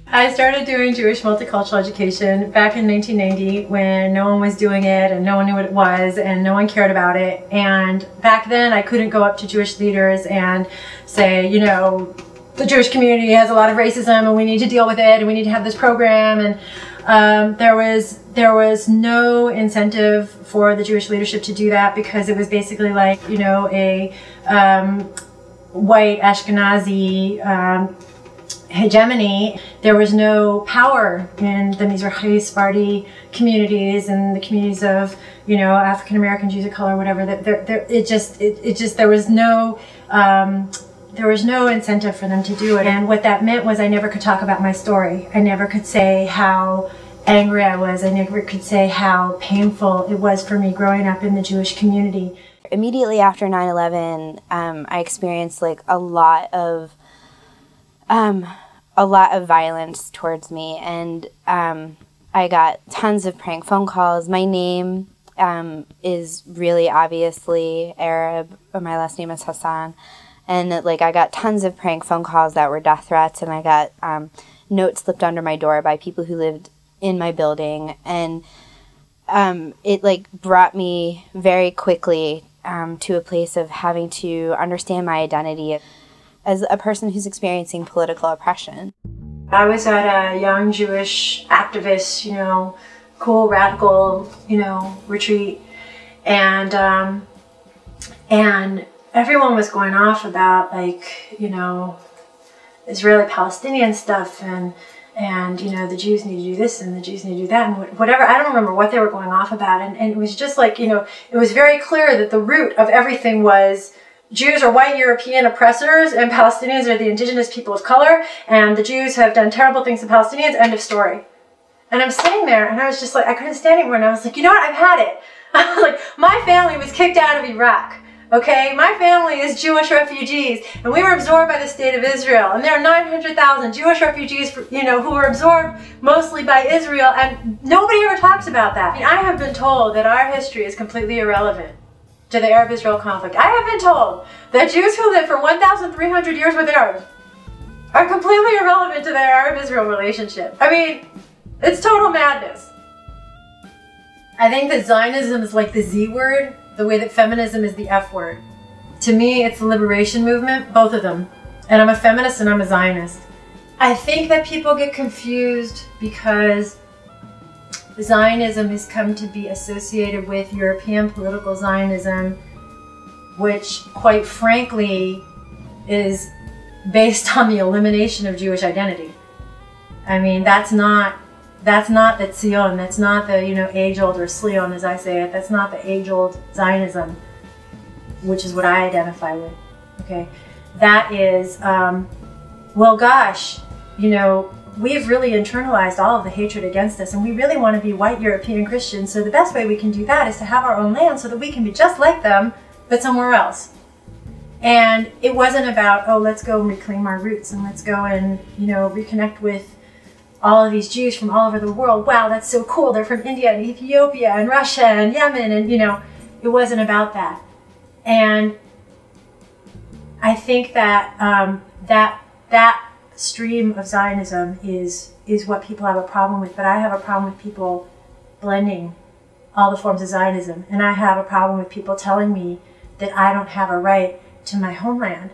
I started doing Jewish multicultural education back in 1990 when no one was doing it and no one knew what it was and no one cared about it. And back then I couldn't go up to Jewish leaders and say, you know, the Jewish community has a lot of racism and we need to deal with it and we need to have this program. And there was no incentive for the Jewish leadership to do that because it was basically like, you know, a white Ashkenazi hegemony. There was no power in the Mizrahi Sephardi communities and the communities of, you know, African American Jews of color, whatever. There was no incentive for them to do it. And what that meant was I never could talk about my story. I never could say how angry I was. I never could say how painful it was for me growing up in the Jewish community. Immediately after 9/11, I experienced like a lot of violence towards me, and I got tons of prank phone calls. My name is really obviously Arab, but my last name is Hassan. And like I got tons of prank phone calls that were death threats, and I got notes slipped under my door by people who lived in my building, and it like brought me very quickly to a place of having to understand my identity as a person who's experiencing political oppression. I was at a young Jewish activist, you know, cool, radical, you know, retreat, and everyone was going off about, like, you know, Israeli-Palestinian stuff and you know, the Jews need to do this and the Jews need to do that and whatever. I don't remember what they were going off about, and it was just like, you know, it was very clear that the root of everything was Jews are white European oppressors and Palestinians are the indigenous people of color, and the Jews have done terrible things to Palestinians, end of story. And I'm sitting there and I was just like, I couldn't stand anymore, and I was like, you know what, I've had it. Like, my family was kicked out of Iraq. Okay, my family is Jewish refugees, and we were absorbed by the state of Israel, and there are 900,000 Jewish refugees, you know, who were absorbed mostly by Israel, and nobody ever talks about that. I mean, I have been told that our history is completely irrelevant to the Arab-Israel conflict. I have been told that Jews who lived for 1,300 years with Arabs are completely irrelevant to the Arab-Israel relationship. I mean, it's total madness. I think that Zionism is like the Z word, the way that feminism is the F word. To me, it's the liberation movement, both of them. And I'm a feminist and I'm a Zionist. I think that people get confused because Zionism has come to be associated with European political Zionism, which, quite frankly, is based on the elimination of Jewish identity. I mean, that's not the Zion, that's not the, you know, age-old, or Slion as I say it, that's not the age-old Zionism, which is what I identify with, okay? That is, well, gosh, you know, we've really internalized all of the hatred against us, and we really want to be white European Christians, so the best way we can do that is to have our own land so that we can be just like them, but somewhere else. And it wasn't about, oh, let's go and reclaim our roots, and let's go and, you know, reconnect with all of these Jews from all over the world. Wow, that's so cool. They're from India and Ethiopia and Russia and Yemen, and, you know, it wasn't about that. And I think that that stream of Zionism is what people have a problem with, but I have a problem with people blending all the forms of Zionism, and I have a problem with people telling me that I don't have a right to my homeland.